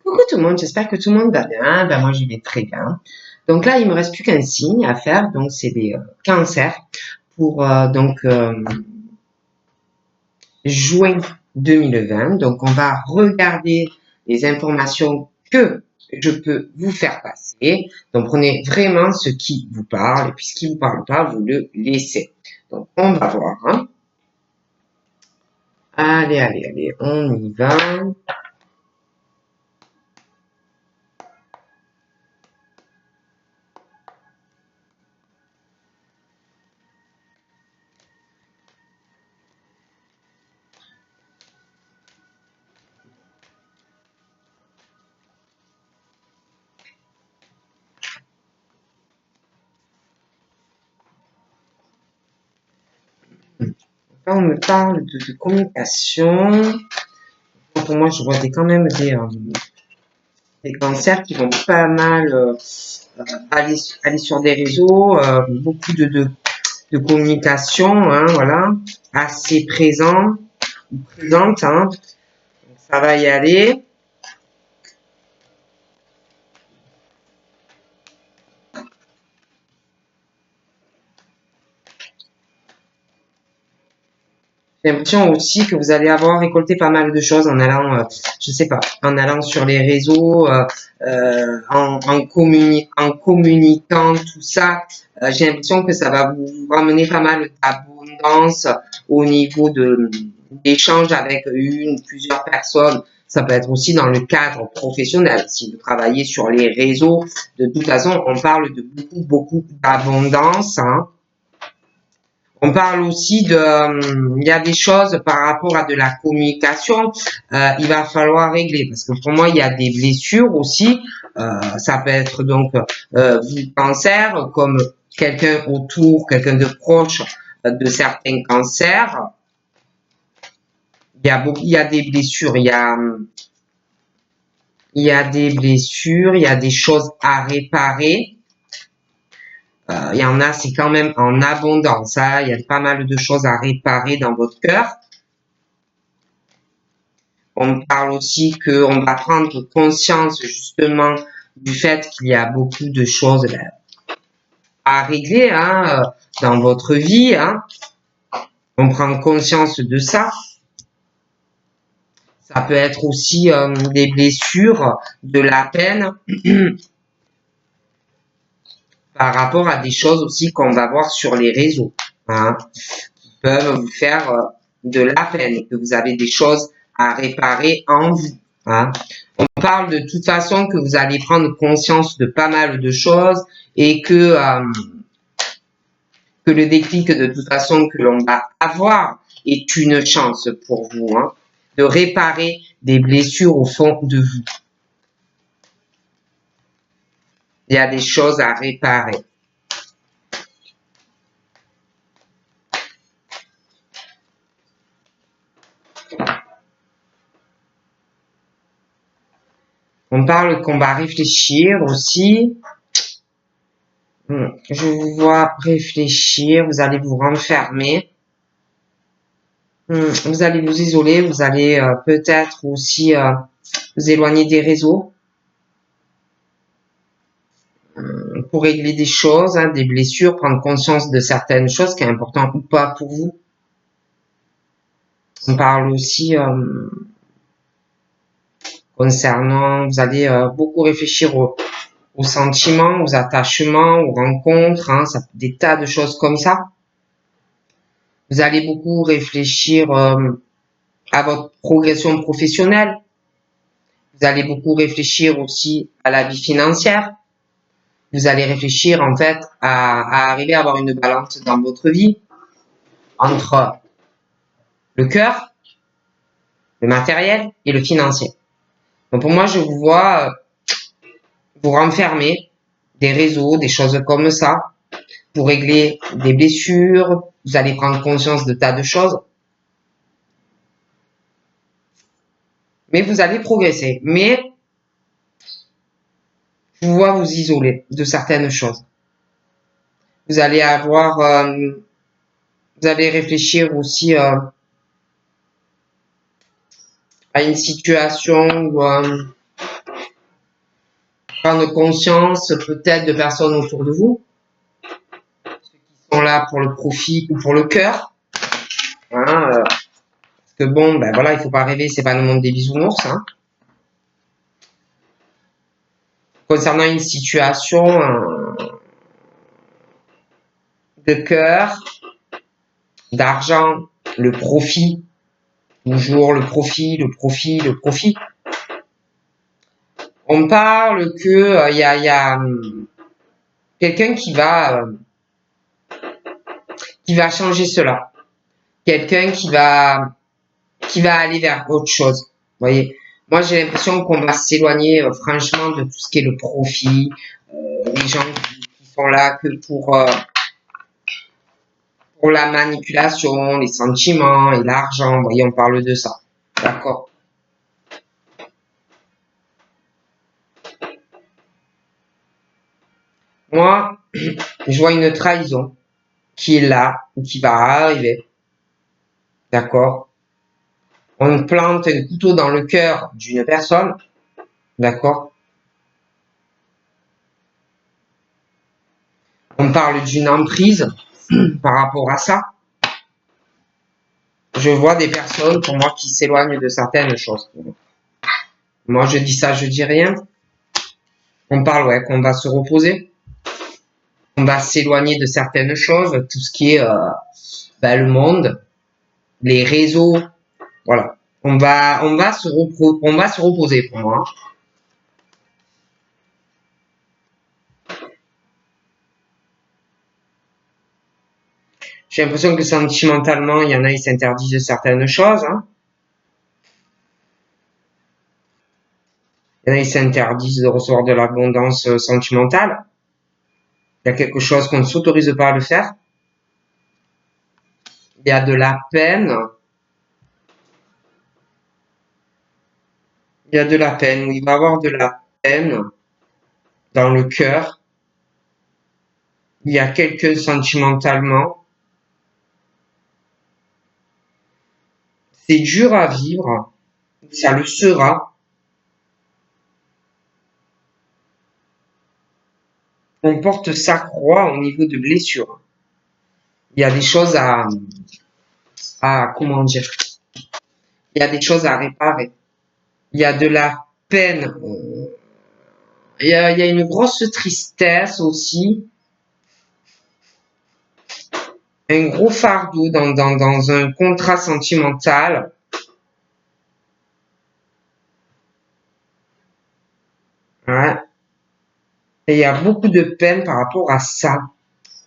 Coucou tout le monde, j'espère que tout le monde va bien. Ben moi, je vais très bien. Donc là, il me reste plus qu'un signe à faire. Donc, c'est des cancers pour juin 2020. Donc, on va regarder les informations que je peux vous faire passer. Donc, prenez vraiment ce qui vous parle. Et puis, ce qui vous parle pas, vous le laissez. Donc, on va voir. Hein. Allez, on y va. Là, on me parle de communication. Pour moi, je vois quand même des cancers qui vont pas mal aller sur des réseaux, beaucoup de communication, hein, voilà, assez présente, hein, ça va y aller. J'ai l'impression aussi que vous allez avoir récolté pas mal de choses en allant, je sais pas, en allant sur les réseaux, en communiquant tout ça. J'ai l'impression que ça va vous ramener pas mal d'abondance au niveau d'échanges avec une, plusieurs personnes. Ça peut être aussi dans le cadre professionnel. Si vous travaillez sur les réseaux, de toute façon, on parle de beaucoup d'abondance, hein. On parle aussi il y a des choses par rapport à de la communication, il va falloir régler parce que pour moi il y a des blessures aussi, ça peut être donc du cancer comme quelqu'un de proche de certains cancers. Il y a des blessures, il y a des blessures, il y a des choses à réparer. Il y en a, c'est quand même en abondance. Hein. Il y a pas mal de choses à réparer dans votre cœur. On parle aussi qu'on va prendre conscience justement du fait qu'il y a beaucoup de choses à régler hein, dans votre vie. Hein. On prend conscience de ça. Ça peut être aussi des blessures, de la peine par rapport à des choses aussi qu'on va voir sur les réseaux. Hein, qui peuvent vous faire de la peine, que vous avez des choses à réparer en vous. Hein. On parle de toute façon que vous allez prendre conscience de pas mal de choses et que le déclic de toute façon que l'on va avoir est une chance pour vous hein, de réparer des blessures au fond de vous. Il y a des choses à réparer. On parle qu'on va réfléchir aussi. Je vous vois réfléchir, vous allez vous renfermer. Vous allez vous isoler, vous allez peut-être aussi vous éloigner des réseaux pour régler des choses, hein, des blessures, prendre conscience de certaines choses qui est important ou pas pour vous. On parle aussi concernant, vous allez beaucoup réfléchir aux sentiments, aux attachements, aux rencontres, hein, des tas de choses comme ça. Vous allez beaucoup réfléchir à votre progression professionnelle. Vous allez beaucoup réfléchir aussi à la vie financière. Vous allez réfléchir en fait à arriver à avoir une balance dans votre vie entre le cœur, le matériel et le financier. Donc pour moi, je vous vois vous renfermer des réseaux, des choses comme ça, pour régler des blessures. Vous allez prendre conscience de tas de choses. Mais vous allez progresser. Mais je vous vois vous isoler de certaines choses. Vous allez avoir, vous allez réfléchir aussi à une situation où prendre conscience peut-être de personnes autour de vous, ceux qui sont là pour le profit ou pour le cœur. Hein, parce que bon, ben voilà, il faut pas rêver, c'est pas le monde des bisounours. Hein. Concernant une situation de cœur, d'argent, le profit, toujours le profit, le profit, le profit. On parle que y a quelqu'un qui va changer cela, quelqu'un qui va aller vers autre chose. Vous voyez, moi j'ai l'impression qu'on va s'éloigner franchement de tout ce qui est le profit, les gens qui sont là que pour la manipulation, les sentiments et l'argent. Vous voyez, on parle de ça. D'accord. Moi, je vois une trahison qui est là ou qui va arriver. D'accord. On plante un couteau dans le cœur d'une personne. D'accord. On parle d'une emprise par rapport à ça. Je vois des personnes, pour moi, qui s'éloignent de certaines choses. Moi, je dis ça, je dis rien. On parle, ouais, qu'on va se reposer. On va s'éloigner de certaines choses, tout ce qui est le monde, les réseaux, voilà. On va se reposer pour moi. J'ai l'impression que sentimentalement, il y en a, ils s'interdisent certaines choses. Hein. Il y en a, ils s'interdisent de recevoir de l'abondance sentimentale. Il y a quelque chose qu'on ne s'autorise pas à le faire. Il y a de la peine. Il y a de la peine, il va y avoir de la peine dans le cœur. Il y a quelqu'un sentimentalement. C'est dur à vivre. Ça le sera. On porte sa croix au niveau de blessures. Il y a des choses comment dire, il y a des choses à réparer. Il y a de la peine. Il y a une grosse tristesse aussi. Un gros fardeau dans un contrat sentimental. Ouais. Et il y a beaucoup de peine par rapport à ça.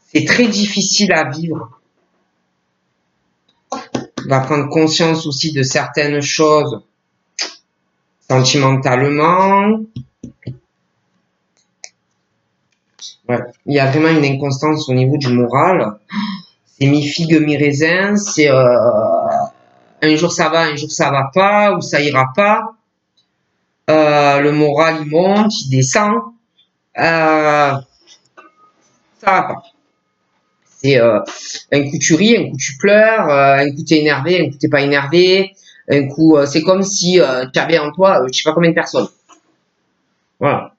C'est très difficile à vivre. On va prendre conscience aussi de certaines choses sentimentalement. Ouais. Il y a vraiment une inconstance au niveau du moral. C'est mi-figue, mi-raisin. C'est un jour ça va, un jour ça va pas, ou ça ira pas. Le moral il monte, il descend. Ça va pas. C'est un coup tu ris, un coup tu pleures, un coup t'es énervé, un coup t'es pas énervé. Un coup, c'est comme si tu avais en toi, je sais pas combien de personnes. Voilà.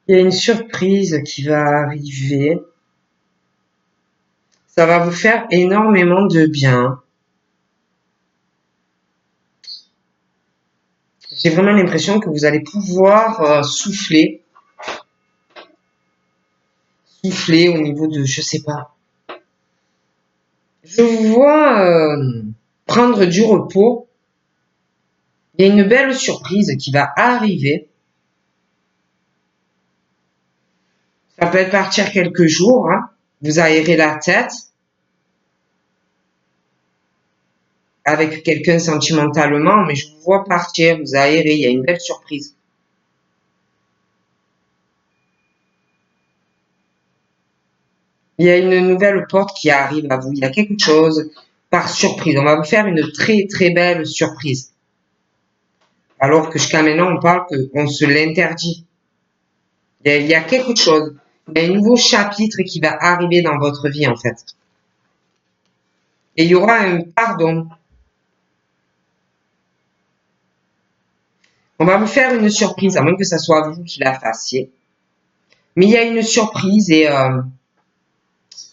Il y a une surprise qui va arriver. Ça va vous faire énormément de bien. J'ai vraiment l'impression que vous allez pouvoir souffler au niveau de, je sais pas. Je vous vois prendre du repos. Il y a une belle surprise qui va arriver. Ça peut être partir quelques jours. Hein. Vous aérez la tête avec quelqu'un sentimentalement, mais je vous vois partir, vous aérez. Il y a une belle surprise. Il y a une nouvelle porte qui arrive à vous. Il y a quelque chose par surprise. On va vous faire une très très belle surprise. Alors que jusqu'à maintenant, on parle qu'on se l'interdit. Il y a quelque chose. Il y a un nouveau chapitre qui va arriver dans votre vie, en fait. Et il y aura un pardon. On va vous faire une surprise, à moins que ce soit vous qui la fassiez. Mais il y a une surprise et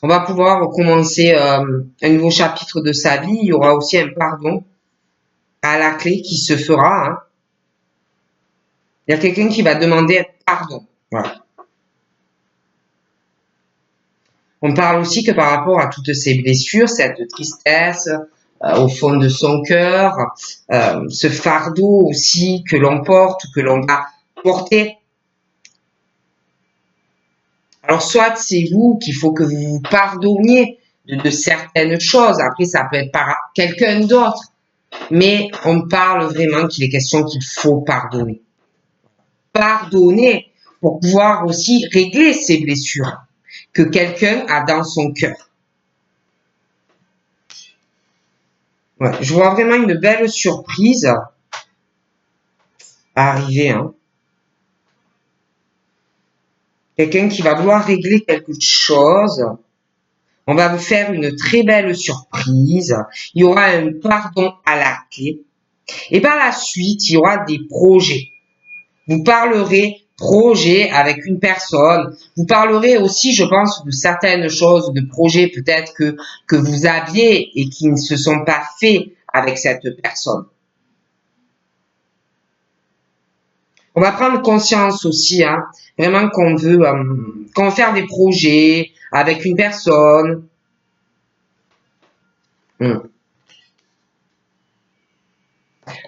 on va pouvoir commencer un nouveau chapitre de sa vie. Il y aura aussi un pardon à la clé qui se fera. Hein. Il y a quelqu'un qui va demander pardon. Voilà. On parle aussi que par rapport à toutes ces blessures, cette tristesse au fond de son cœur, ce fardeau aussi que l'on porte, que l'on va porter. Alors soit c'est vous qu'il faut que vous vous pardonniez de certaines choses. Après, ça peut être par quelqu'un d'autre. Mais on parle vraiment qu'il est question qu'il faut pardonner. Pardonner pour pouvoir aussi régler ces blessures que quelqu'un a dans son cœur. Ouais, je vois vraiment une belle surprise arriver. Hein. Quelqu'un qui va vouloir régler quelque chose. On va vous faire une très belle surprise. Il y aura un pardon à la clé. Et par la suite, il y aura des projets. Vous parlerez projet avec une personne. Vous parlerez aussi, je pense, de certaines choses, de projets peut-être que vous aviez et qui ne se sont pas faits avec cette personne. On va prendre conscience aussi, hein, vraiment qu'on veut faire des projets avec une personne.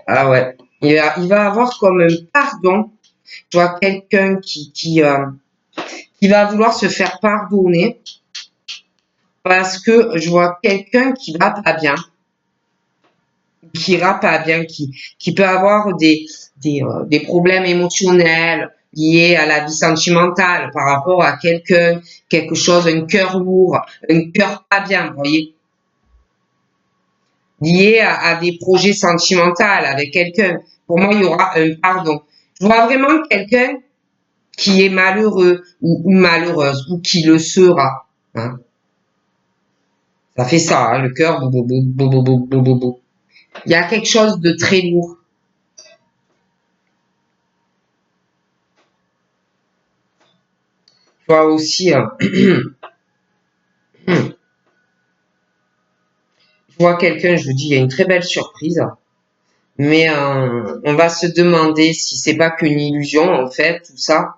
Ah ouais. Il va avoir comme un pardon. Je vois quelqu'un qui va vouloir se faire pardonner parce que je vois quelqu'un qui va pas bien, qui peut avoir des problèmes émotionnels liés à la vie sentimentale par rapport à quelqu'un, quelque chose, un cœur lourd, un cœur pas bien, vous voyez, lié à des projets sentimentaux avec quelqu'un. Pour moi, il y aura un pardon. Je vois vraiment quelqu'un qui est malheureux ou malheureuse ou qui le sera. Hein. Ça fait ça, hein, le cœur. Il y a quelque chose de très lourd. Je vois aussi, je vois quelqu'un, je vous dis, il y a une très belle surprise. Mais on va se demander si c'est pas qu'une illusion, en fait, tout ça.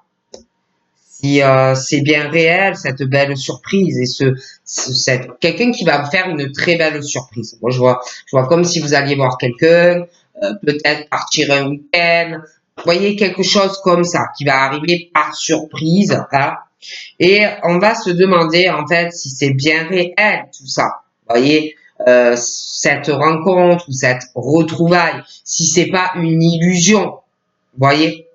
Si c'est bien réel, cette belle surprise et quelqu'un qui va vous faire une très belle surprise. Moi, je vois comme si vous alliez voir quelqu'un, peut-être partir un week-end. Vous voyez quelque chose comme ça qui va arriver par surprise, hein. Et on va se demander en fait si c'est bien réel tout ça. Vous voyez, cette rencontre ou cette retrouvaille, si c'est pas une illusion. Vous voyez.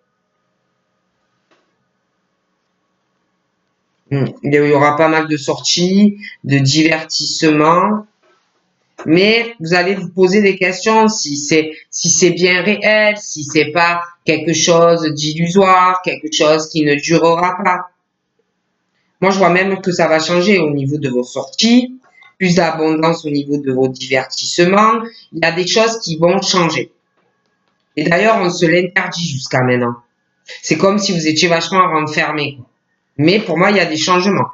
Il y aura pas mal de sorties, de divertissements, mais vous allez vous poser des questions si c'est bien réel, si c'est pas quelque chose d'illusoire, quelque chose qui ne durera pas. Moi, je vois même que ça va changer au niveau de vos sorties, plus d'abondance au niveau de vos divertissements. Il y a des choses qui vont changer. Et d'ailleurs, on se l'interdit jusqu'à maintenant. C'est comme si vous étiez vachement renfermé. Mais pour moi, il y a des changements.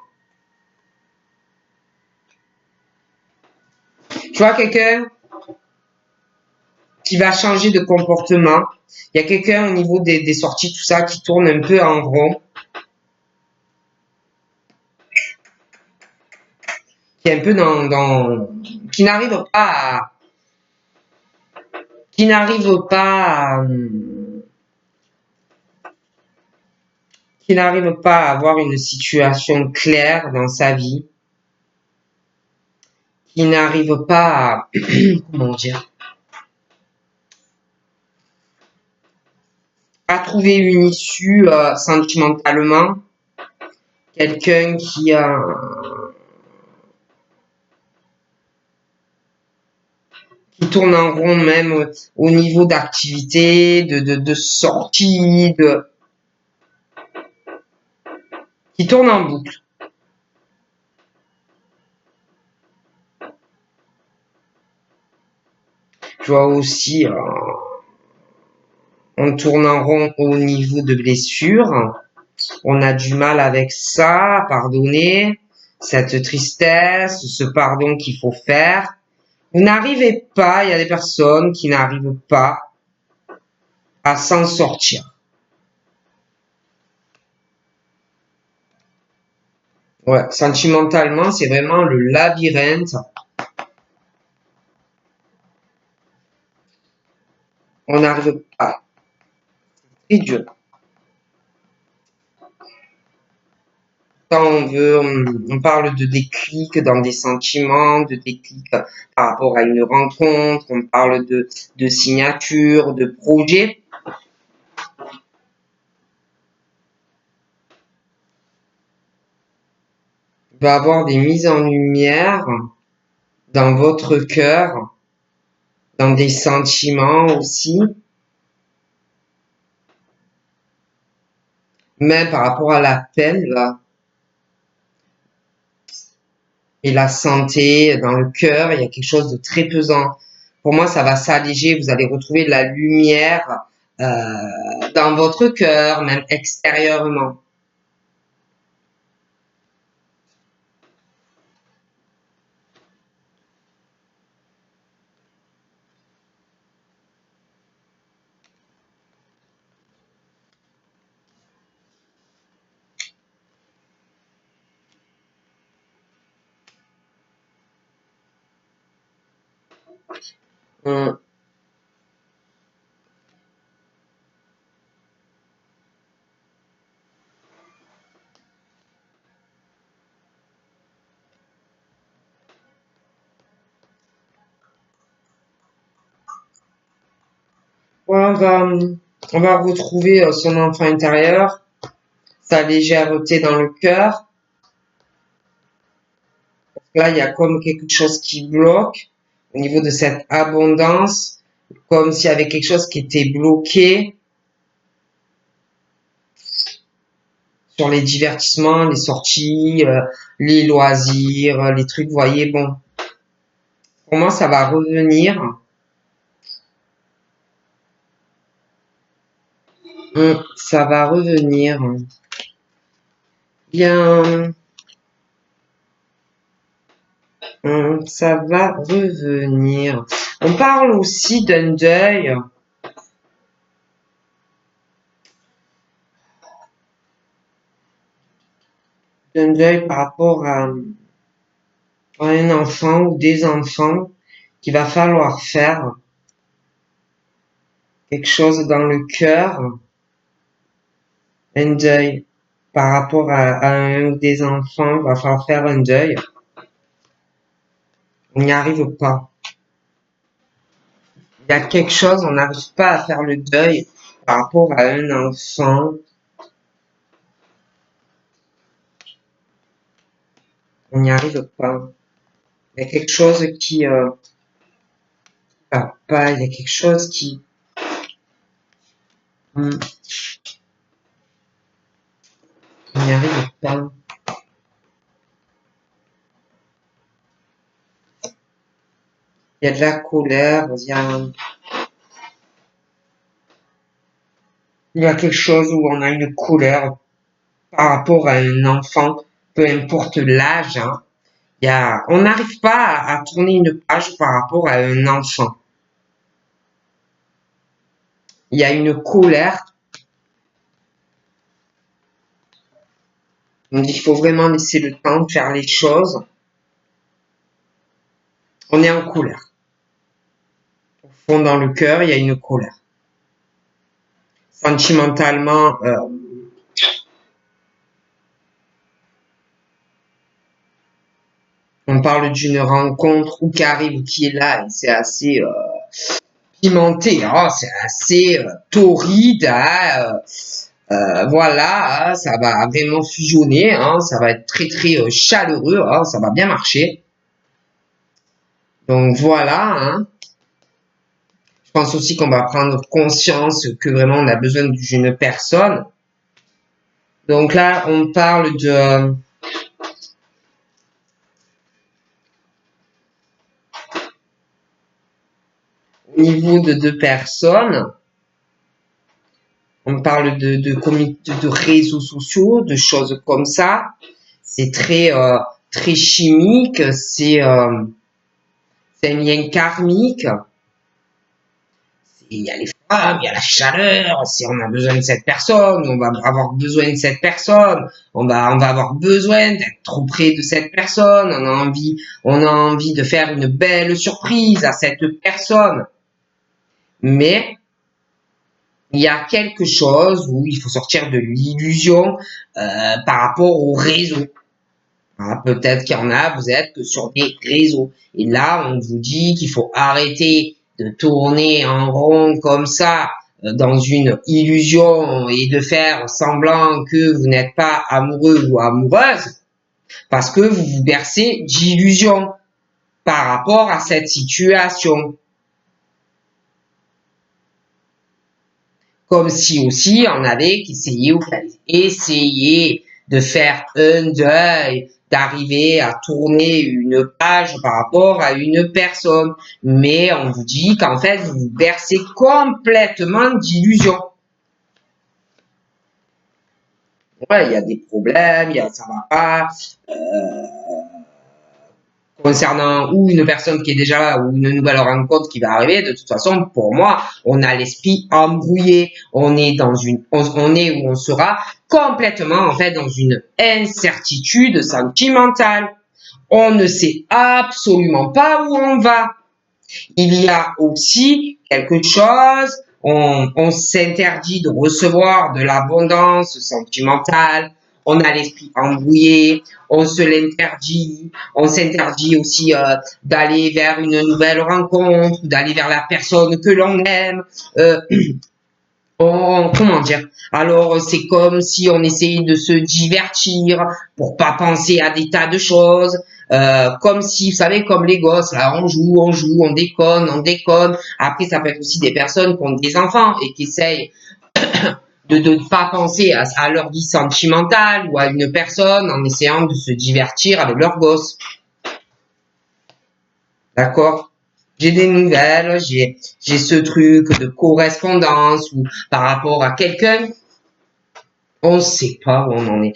Tu vois quelqu'un qui va changer de comportement. Il y a quelqu'un au niveau des sorties, tout ça, qui tourne un peu en rond. Qui est un peu qui n'arrive pas à avoir une situation claire dans sa vie. Qui n'arrive pas à, comment dire, à trouver une issue sentimentalement. Quelqu'un qui tourne en rond même au niveau d'activité, de sortie, qui tourne en boucle. Je vois aussi on tourne en rond au niveau de blessures. On a du mal avec ça, pardonner, cette tristesse, ce pardon qu'il faut faire. Vous n'arrivez pas, il y a des personnes qui n'arrivent pas à s'en sortir. Ouais, sentimentalement, c'est vraiment le labyrinthe. On n'arrive pas. C'est dur. Quand on parle de déclic dans des sentiments, de déclic par rapport à une rencontre, on parle de signature, de projet. Il va y avoir des mises en lumière dans votre cœur, dans des sentiments aussi, même par rapport à la peine là, et la santé dans le cœur, il y a quelque chose de très pesant. Pour moi, ça va s'alléger, vous allez retrouver de la lumière dans votre cœur, même extérieurement. On on va retrouver son enfant intérieur, sa légèreté dans le cœur. Là, il y a comme quelque chose qui bloque au niveau de cette abondance, comme s'il y avait quelque chose qui était bloqué sur les divertissements, les sorties, les loisirs, les trucs, vous voyez, bon. Pour moi, ça va revenir. Ça va revenir. Bien, ça va revenir. On parle aussi d'un deuil. D'un deuil par rapport à un enfant ou des enfants qu'il va falloir faire quelque chose dans le cœur, un deuil par rapport à un ou des enfants, il va falloir faire un deuil. On n'y arrive pas. Il y a quelque chose, on n'arrive pas à faire le deuil par rapport à un enfant. On n'y arrive pas. Il y a quelque chose qui va pas, il y a quelque chose qui on n'y arrive pas. Il y a de la colère, il y a quelque chose où on a une colère par rapport à un enfant, peu importe l'âge. Hein. On n'arrive pas à tourner une page par rapport à un enfant. Il y a une colère. On dit qu'il faut vraiment laisser le temps de faire les choses. On est en colère. Au fond, dans le cœur, il y a une colère. Sentimentalement, on parle d'une rencontre ou qui arrive ou qui est là, et c'est assez pimenté, hein, c'est assez torride, hein, voilà, hein, ça va vraiment fusionner, hein, ça va être très très chaleureux, hein, ça va bien marcher. Donc voilà, hein. pense aussi qu'on va prendre conscience que vraiment on a besoin d'une personne. Donc là, on parle de au niveau de deux personnes, on parle de réseaux sociaux, de choses comme ça. C'est très chimique, c'est un lien karmique. Il y a les femmes, il y a la chaleur, si on a besoin de cette personne, on va avoir besoin de cette personne, on va avoir besoin d'être trop près de cette personne, on a envie de faire une belle surprise à cette personne. Mais il y a quelque chose où il faut sortir de l'illusion par rapport au réseau. Ah, peut-être qu'il y en a, vous êtes que sur des réseaux. Et là, on vous dit qu'il faut arrêter de tourner en rond comme ça dans une illusion et de faire semblant que vous n'êtes pas amoureux ou amoureuse parce que vous vous bercez d'illusions par rapport à cette situation. Comme si aussi on avait essayé de faire un deuil, d'arriver à tourner une page par rapport à une personne. Mais on vous dit qu'en fait, vous vous bercez complètement d'illusions. Ouais, il y a des problèmes, ça va pas. Concernant ou une personne qui est déjà là ou une nouvelle rencontre qui va arriver, de toute façon, pour moi, on a l'esprit embrouillé. On est on est où on sera complètement, en fait, dans une incertitude sentimentale. On ne sait absolument pas où on va. Il y a aussi quelque chose, on s'interdit de recevoir de l'abondance sentimentale, on a l'esprit embrouillé, on se l'interdit, on s'interdit aussi d'aller vers une nouvelle rencontre, d'aller vers la personne que l'on aime. Comment dire? Alors, c'est comme si on essayait de se divertir pour pas penser à des tas de choses. Comme si, vous savez, comme les gosses, là, on joue, on déconne, on déconne. Après, ça peut être aussi des personnes qui ont des enfants et qui essayent de ne pas penser à leur vie sentimentale ou à une personne en essayant de se divertir avec leur gosse. D'accord? J'ai des nouvelles, j'ai ce truc de correspondance ou par rapport à quelqu'un. On ne sait pas où on en est.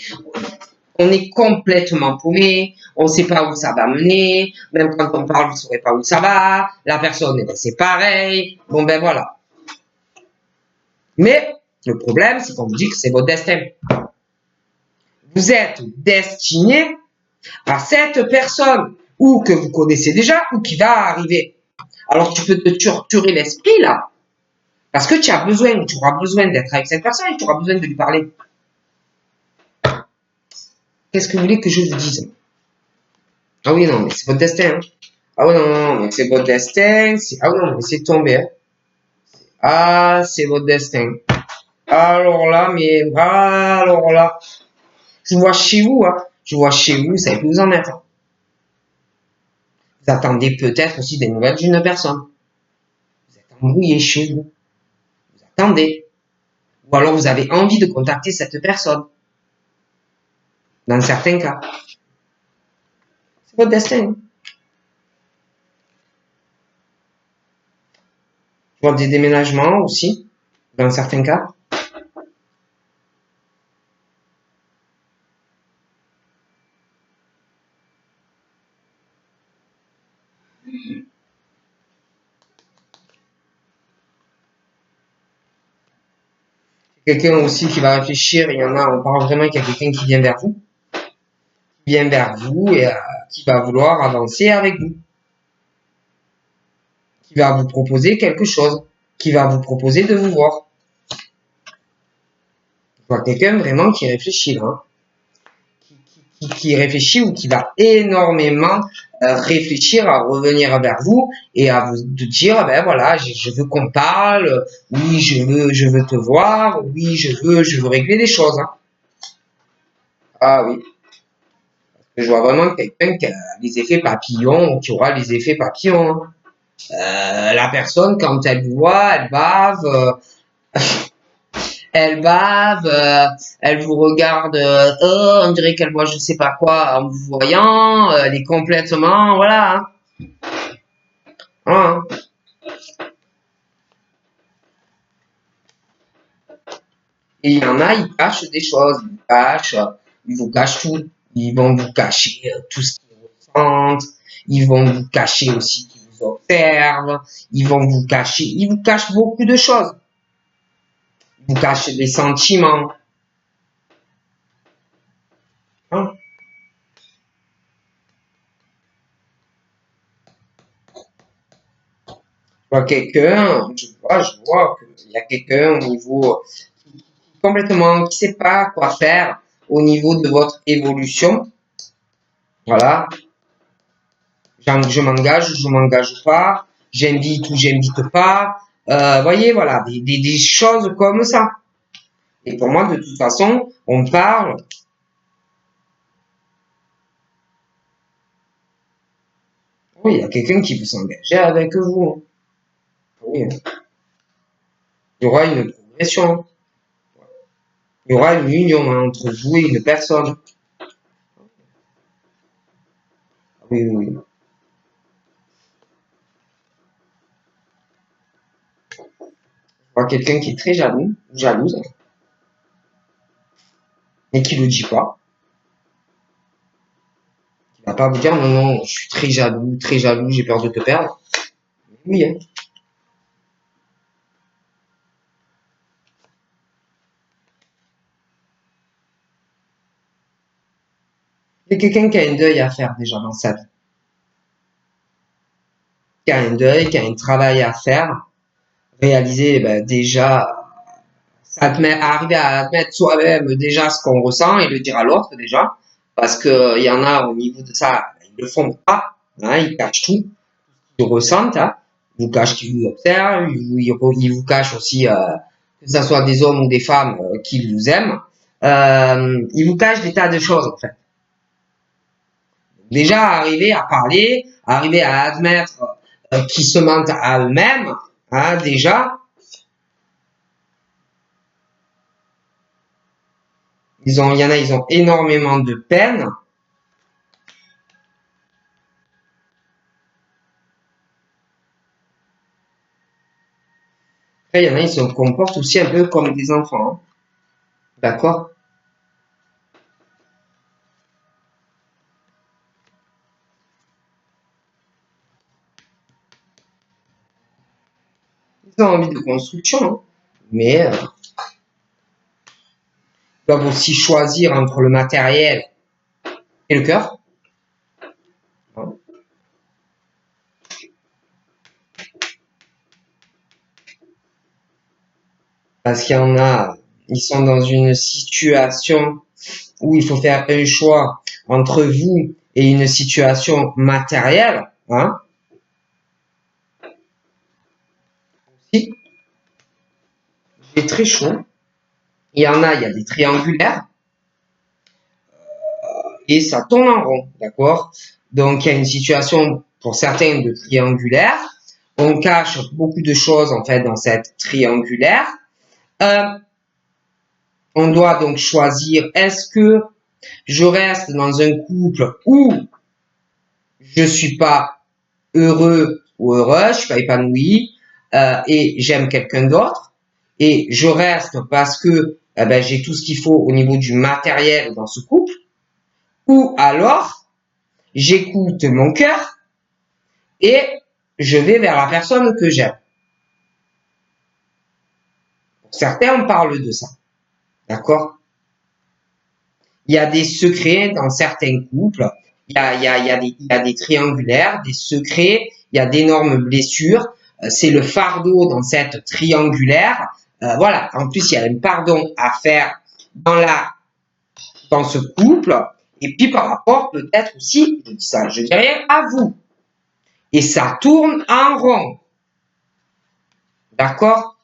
On est complètement paumé, on ne sait pas où ça va mener, même quand on parle, vous ne saurez pas où ça va, la personne, c'est pareil, bon ben voilà. Mais le problème, c'est qu'on vous dit que c'est votre destin. Vous êtes destiné à cette personne, ou que vous connaissez déjà, ou qui va arriver. Alors tu peux te torturer l'esprit là, parce que tu auras besoin d'être avec cette personne et tu auras besoin de lui parler. Qu'est-ce que vous voulez que je vous dise? Ah oui, non, mais c'est votre destin. Hein. Ah oui, non, non, mais c'est votre destin. Ah oui, non, mais c'est tombé. Hein. Ah, c'est votre destin. Alors là, je vois chez vous, hein. Je vois chez vous, ça peut vous en être. Vous attendez peut-être aussi des nouvelles d'une personne. Vous êtes embrouillé chez vous. Vous attendez. Ou alors vous avez envie de contacter cette personne. Dans certains cas. C'est votre destin. Je vois des déménagements aussi. Dans certains cas. Quelqu'un aussi qui va réfléchir, il y en a, on parle vraiment qu'il y a quelqu'un qui vient vers vous. Qui vient vers vous et qui va vouloir avancer avec vous. Qui va vous proposer quelque chose. Qui va vous proposer de vous voir. Je vois quelqu'un vraiment qui réfléchit là. Hein. Qui réfléchit ou qui va énormément réfléchir à revenir vers vous et à vous de dire ben voilà je veux qu'on parle, oui je veux te voir, oui je veux régler des choses. Hein. Ah oui, je vois vraiment quelqu'un qui a les effets papillons ou qui aura les effets papillons. Hein. La personne, quand elle vous voit, elle bave, elle vous regarde, oh, on dirait qu'elle voit je sais pas quoi en vous voyant, elle est complètement, voilà, hein. Voilà, hein. Et il y en a, ils cachent des choses, ils vous cachent tout. Ils vont vous cacher tout ce qu'ils ressentent, ils vont vous cacher aussi qu'ils vous observent, ils vous cachent beaucoup de choses. Ils vous cachent des sentiments, hein. Je vois qu'il y a quelqu'un au niveau complètement qui sait pas quoi faire au niveau de votre évolution. Voilà, je m'engage, je m'engage pas, j'invite ou j'invite pas. Voyez, voilà, des choses comme ça. Et pour moi, de toute façon, on parle. Oui, il y a quelqu'un qui veut s'engager avec vous. Oui, il y aura une progression. Il y aura une union entre vous et une personne. Oui, oui, oui. Je vois quelqu'un qui est très jaloux, jalouse, mais qui le dit pas. Il va pas vous dire non, non, je suis très jaloux, j'ai peur de te perdre. Oui, hein. C'est quelqu'un qui a un deuil à faire déjà dans sa vie. Qui a un deuil, qui a un travail à faire. Réaliser déjà, arriver à admettre soi-même déjà ce qu'on ressent et le dire à l'autre déjà. Parce que il y en a au niveau de ça, ils le font pas. Hein, ils cachent tout. Ils ressentent. Hein. Ils vous cachent qu'ils vous observent. Ils vous cachent aussi, que ce soit des hommes ou des femmes qui vous aiment. Ils vous cachent des tas de choses en fait. Déjà, arriver à parler, arriver à admettre qu'ils se mentent à eux-mêmes, hein, déjà, il y en a, ils ont énormément de peine. Après, il y en a, ils se comportent aussi un peu comme des enfants, hein. D'accord? Ils ont envie de construction, hein, mais ils doivent aussi choisir entre le matériel et le cœur, hein. Parce qu'il y en a, ils sont dans une situation où il faut faire un choix entre vous et une situation matérielle, hein. Si, c'est très chaud. Il y a des triangulaires et ça tourne en rond, d'accord? Donc il y a une situation pour certains de triangulaire. On cache beaucoup de choses en fait dans cette triangulaire. Euh, on doit donc choisir est-ce que je reste dans un couple où je suis pas heureux ou heureuse, je suis pas épanoui et j'aime quelqu'un d'autre et je reste parce que j'ai tout ce qu'il faut au niveau du matériel dans ce couple ou alors j'écoute mon cœur et je vais vers la personne que j'aime. Pour certains, on parle de ça. D'accord? Il y a des secrets dans certains couples. Il y a des triangulaires, des secrets. Il y a d'énormes blessures. C'est le fardeau dans cette triangulaire. Voilà. En plus, il y a un pardon à faire dans ce couple. Et puis, par rapport, peut-être aussi, je dis ça, je dis rien à vous. Et ça tourne en rond. D'accord?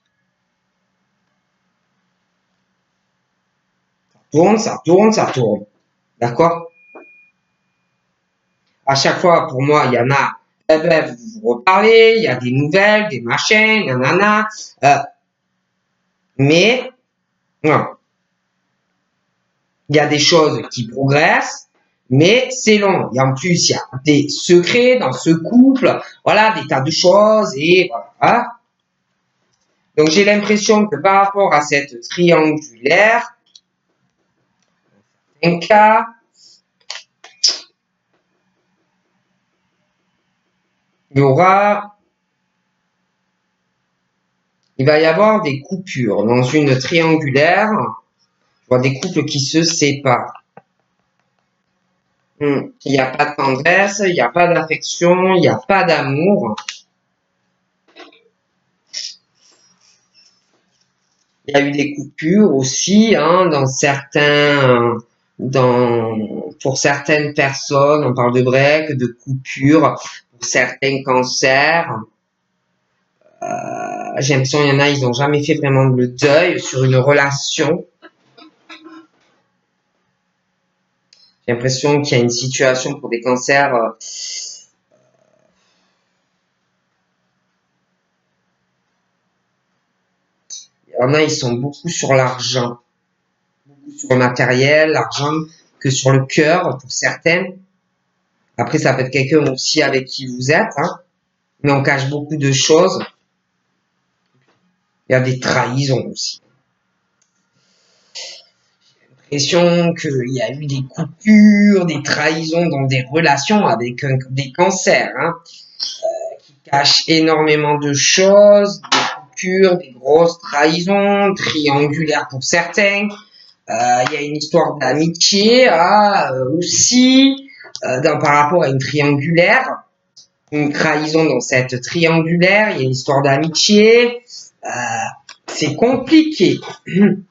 Tourne, ça tourne, ça tourne. D'accord? À chaque fois, pour moi, il y en a eh ben, vous vous reparlez, il y a des nouvelles, des machins, nanana. Mais, non, il y a des choses qui progressent, mais c'est long. Et en plus, il y a des secrets dans ce couple, voilà, des tas de choses, et voilà. Donc, j'ai l'impression que par rapport à cette triangulaire, un cas, il va y avoir des coupures dans une triangulaire. Je vois des couples qui se séparent. Il n'y a pas de tendresse, il n'y a pas d'affection, il n'y a pas d'amour. Il y a eu des coupures aussi, hein, pour certaines personnes, on parle de break, de coupures, pour certains cancers. J'ai l'impression qu'il y en a, ils n'ont jamais fait vraiment le deuil sur une relation. J'ai l'impression qu'il y a une situation pour des cancers. Il y en a, ils sont beaucoup sur l'argent, beaucoup sur le matériel, l'argent, que sur le cœur pour certains. Après, ça peut être quelqu'un aussi avec qui vous êtes, hein, mais on cache beaucoup de choses. Il y a des trahisons aussi. J'ai l'impression qu'il y a eu des coupures, des trahisons dans des relations avec des cancers, hein, qui cachent énormément de choses, des coupures, des grosses trahisons, triangulaires pour certains. Il y a une histoire d'amitié aussi, par rapport à une triangulaire. Une trahison dans cette triangulaire, il y a une histoire d'amitié. C'est compliqué. Il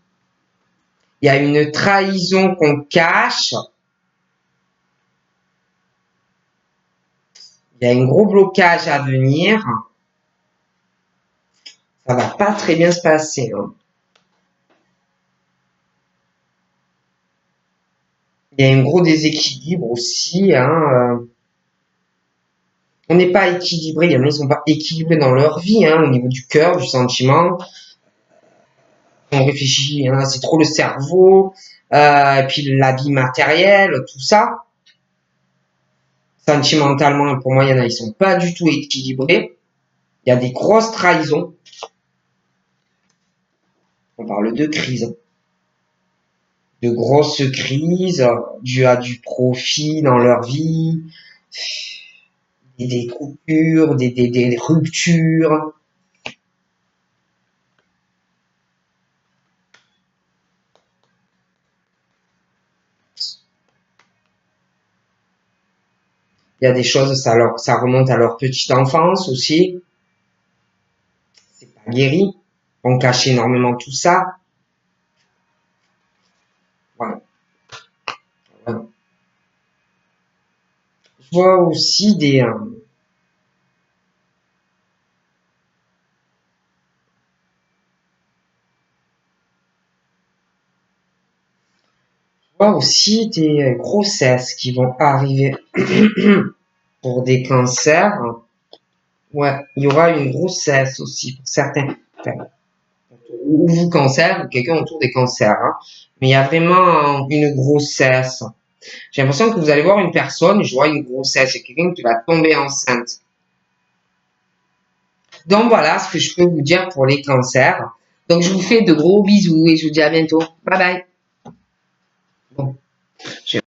y a une trahison qu'on cache. Il y a un gros blocage à venir. Ça va pas très bien se passer, hein. Il y a un gros déséquilibre aussi, hein. On n'est pas équilibré. Il y en a, ils sont pas équilibrés dans leur vie, hein, au niveau du cœur, du sentiment. On réfléchit, hein, c'est trop le cerveau, et puis la vie matérielle, tout ça. Sentimentalement, pour moi, il y en a, ils sont pas du tout équilibrés. Il y a des grosses trahisons. On parle de crise. De grosses crises dues à du profit dans leur vie, des coupures, des ruptures. Il y a des choses, ça remonte à leur petite enfance aussi. C'est pas guéri. On cache énormément tout ça. Voilà. Voilà. Je vois aussi des grossesses qui vont arriver pour des cancers. Ouais, il y aura une grossesse aussi pour certains. Enfin, ou vous cancer, ou quelqu'un autour des cancers, hein. Mais il y a vraiment une grossesse. J'ai l'impression que vous allez voir une personne, je vois une grossesse, c'est quelqu'un qui va tomber enceinte. Donc voilà ce que je peux vous dire pour les cancers. Donc je vous fais de gros bisous et je vous dis à bientôt. Bye bye. Bon.